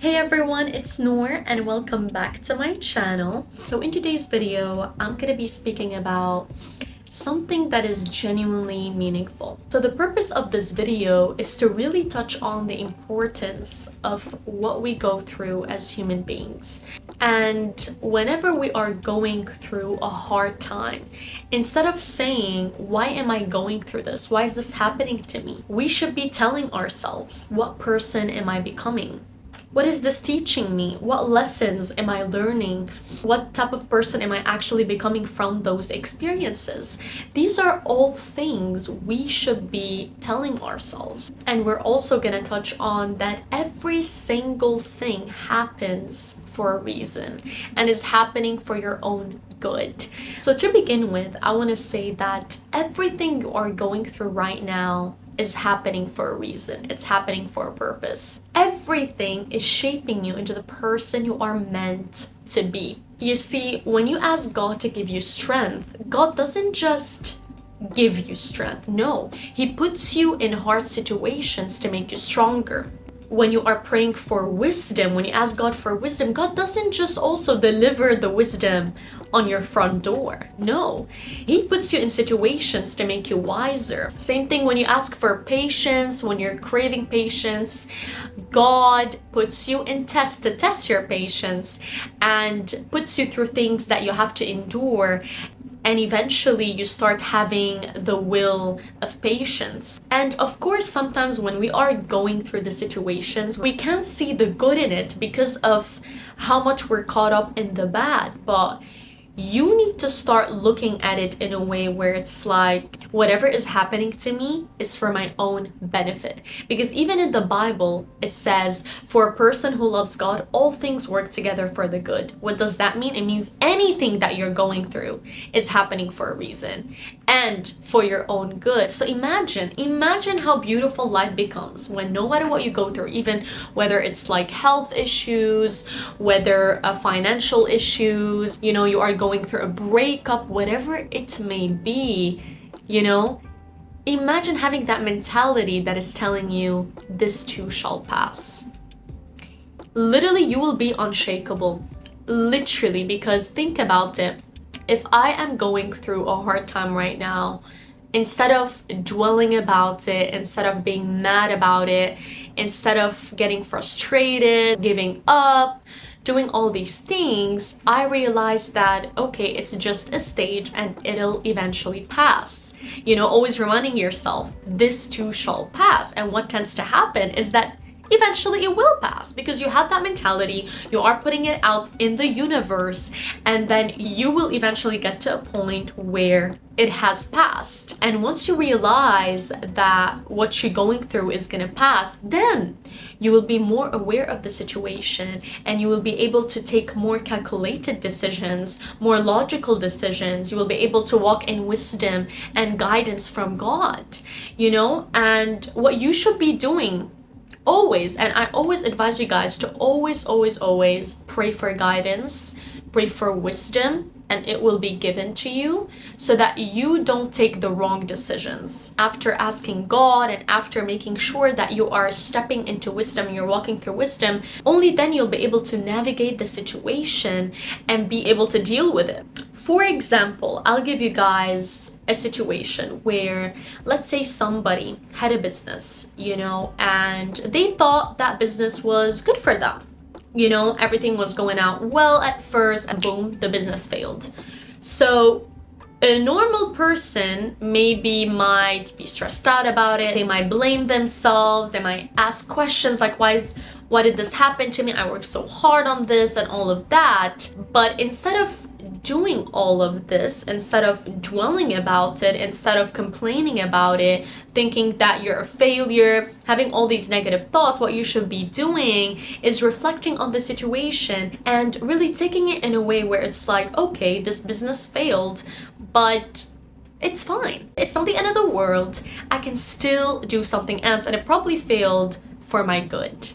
Hey everyone, it's Noor and welcome back to my channel. So in today's video, I'm gonna be speaking about something that is genuinely meaningful. So the purpose of this video is to really touch on the importance of what we go through as human beings. And whenever we are going through a hard time, instead of saying, why am I going through this? Why is this happening to me? We should be telling ourselves, what person am I becoming? What is this teaching me? What lessons am I learning? What type of person am I actually becoming from those experiences? These are all things we should be telling ourselves. And we're also going to touch on that every single thing happens for a reason and is happening for your own good. So to begin with, I want to say that everything you are going through right now is happening for a reason. It's happening for a purpose. Everything is shaping you into the person you are meant to be. You see, when you ask God to give you strength, God doesn't just give you strength. No, He puts you in hard situations to make you stronger. When you are praying for wisdom, when you ask God for wisdom, God doesn't just also deliver the wisdom on your front door. No, He puts you in situations to make you wiser. Same thing when you ask for patience, when you're craving patience, God puts you in tests to test your patience and puts you through things that you have to endure. And eventually you start having the will of patience. And of course, sometimes when we are going through the situations, we can't see the good in it because of how much we're caught up in the bad. But you need to start looking at it in a way where it's like, whatever is happening to me is for my own benefit. Because even in the Bible, it says, for a person who loves God, all things work together for the good. What does that mean? It means anything that you're going through is happening for a reason and for your own good. So imagine how beautiful life becomes when no matter what you go through, even whether it's like health issues, whether financial issues, you are going through a breakup, whatever it may be, imagine having that mentality that is telling you this too shall pass. Literally, you will be unshakable. Literally, because think about it. If I am going through a hard time right now, instead of dwelling about it, instead of being mad about it, instead of getting frustrated, giving up, doing all these things, I realized that, okay, it's just a stage and it'll eventually pass. Always reminding yourself, this too shall pass. And what tends to happen is that eventually it will pass because you have that mentality, you are putting it out in the universe, and then you will eventually get to a point where it has passed. And once you realize that what you're going through is going to pass, then you will be more aware of the situation and you will be able to take more calculated decisions, more logical decisions. You will be able to walk in wisdom and guidance from God, and what you should be doing always, and I always advise you guys to always pray for guidance, pray for wisdom, and it will be given to you so that you don't take the wrong decisions. After asking God and after making sure that you are stepping into wisdom, you're walking through wisdom, only then you'll be able to navigate the situation and be able to deal with it. For example, I'll give you guys a situation where, let's say somebody had a business, and they thought that business was good for them. Everything was going out well at first, and boom, the business failed. So a normal person maybe might be stressed out about it. They might blame themselves. They might ask questions like, why did this happen to me? I worked so hard on this and all of that. But instead of doing all of this, instead of dwelling about it, instead of complaining about it, thinking that you're a failure, having all these negative thoughts, what you should be doing is reflecting on the situation and really taking it in a way where it's like, okay, this business failed, but it's fine. It's not the end of the world. I can still do something else, and it probably failed for my good.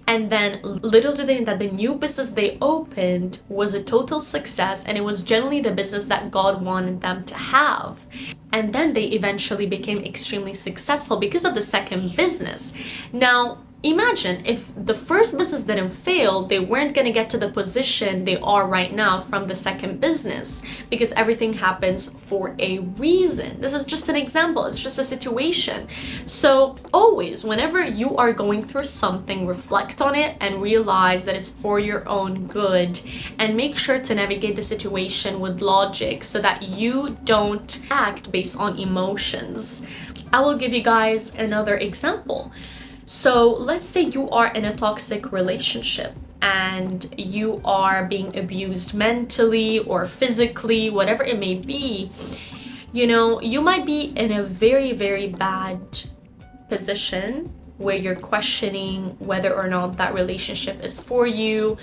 And then little do they know that the new business they opened was a total success, and it was generally the business that God wanted them to have. And then they eventually became extremely successful because of the second business. Now, Imagine if the first business didn't fail, they weren't going to get to the position they are right now from the second business, because everything happens for a reason. This is just an example. It's just a situation. So always, whenever you are going through something, reflect on it and realize that it's for your own good, and make sure to navigate the situation with logic so that you don't act based on emotions. I will give you guys another example. So let's say you are in a toxic relationship and you are being abused mentally or physically, whatever it may be. You know, you might be in a very, very bad position where you're questioning whether or not that relationship is for you.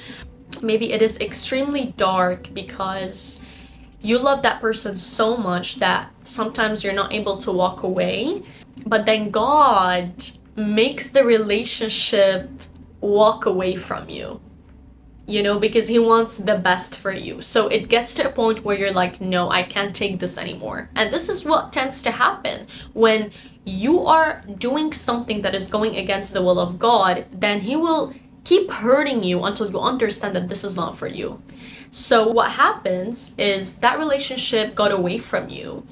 Maybe it is extremely dark because you love that person so much that sometimes you're not able to walk away, but then God makes the relationship walk away from you, you know, because he wants the best for you. So it gets to a point where you're like, no, I can't take this anymore. And this is what tends to happen when you are doing something that is going against the will of God. Then he will keep hurting you until you understand that this is not for you. So what happens is that relationship got away from you.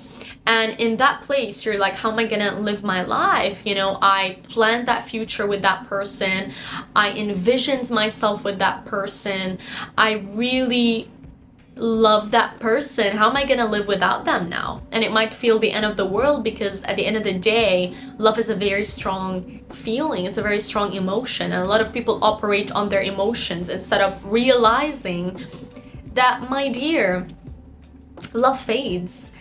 And in that place, you're like, how am I gonna live my life? You know, I planned that future with that person. I envisioned myself with that person. I really love that person. How am I gonna live without them now? And it might feel the end of the world, because at the end of the day, love is a very strong feeling. It's a very strong emotion. And a lot of people operate on their emotions instead of realizing that, my dear, love fades.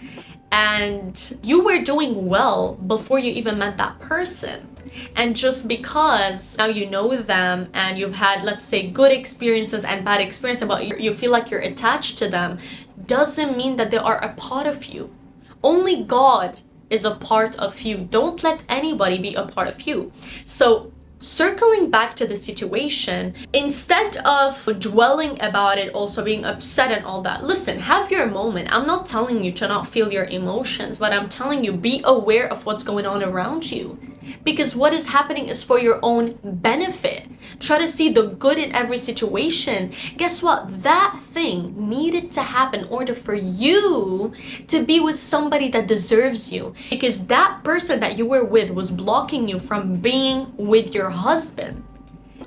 And you were doing well before you even met that person. And just because now you know them and you've had, let's say, good experiences and bad experiences, but you feel like you're attached to them, doesn't mean that they are a part of you. Only God is a part of you. Don't let anybody be a part of you. So circling back to the situation, instead of dwelling about it, also being upset and all that, listen, have your moment. I'm not telling you to not feel your emotions, but I'm telling you, be aware of what's going on around you, because what is happening is for your own benefit. Try to see the good in every situation. Guess what? That thing needed to happen in order for you to be with somebody that deserves you, because that person that you were with was blocking you from being with your husband.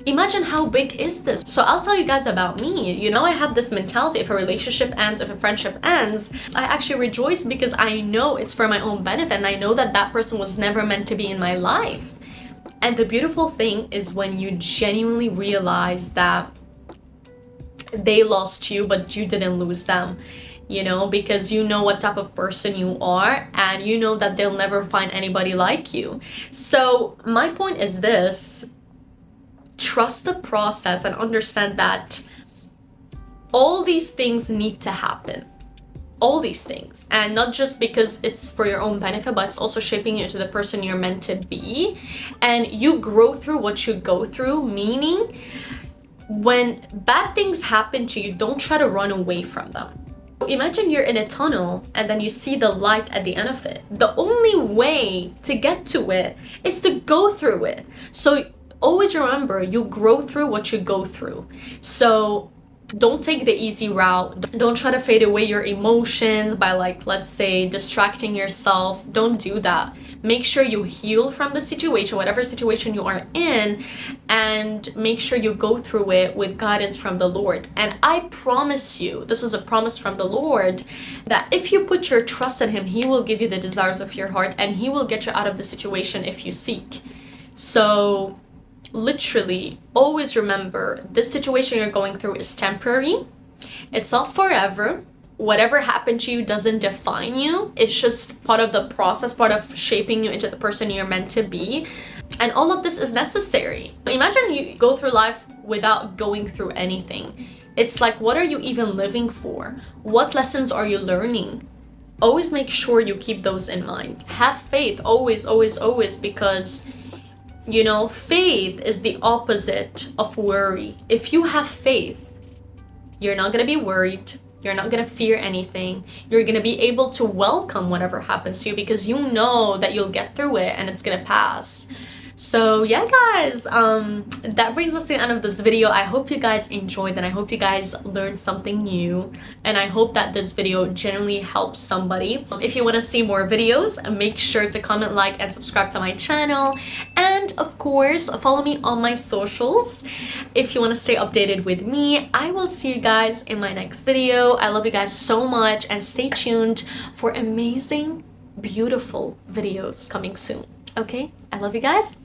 Imagine how big is this? So I'll tell you guys about me. You know, I have this mentality: if a relationship ends, if a friendship ends, I actually rejoice because I know it's for my own benefit, and I know that that person was never meant to be in my life. And the beautiful thing is when you genuinely realize that they lost you, but you didn't lose them. You know, because you know what type of person you are, and you know that they'll never find anybody like you. So my point is this: trust the process and understand that all these things need to happen. All these things. And not just because it's for your own benefit, but it's also shaping you into the person you're meant to be. And you grow through what you go through, meaning when bad things happen to you, don't try to run away from them. Imagine you're in a tunnel and then you see the light at the end of it. The only way to get to it is to go through it. So always remember, you grow through what you go through. So don't take the easy route. Don't try to fade away your emotions by, like, let's say, distracting yourself. Don't do that. Make sure you heal from the situation, whatever situation you are in, and make sure you go through it with guidance from the Lord. And I promise you, this is a promise from the Lord, that if you put your trust in Him, He will give you the desires of your heart, and He will get you out of the situation if you seek. So literally, always remember, this situation you're going through is temporary. It's not forever. Whatever happened to you doesn't define you. It's just part of the process, part of shaping you into the person you're meant to be. And all of this is necessary. Imagine you go through life without going through anything. It's like, what are you even living for? What lessons are you learning? Always make sure you keep those in mind. Have faith, always, always, always, because you know, faith is the opposite of worry. If you have faith, you're not going to be worried. You're not going to fear anything. You're going to be able to welcome whatever happens to you because you know that you'll get through it and it's going to pass. So yeah, guys, that brings us to the end of this video. I hope you guys enjoyed and I hope you guys learned something new, and I hope that this video genuinely helps somebody. If you want to see more videos, make sure to comment, like, and subscribe to my channel, and of course follow me on my socials if you want to stay updated with me. I will see you guys in my next video. I love you guys so much, and stay tuned for amazing, beautiful videos coming soon. Okay, I love you guys.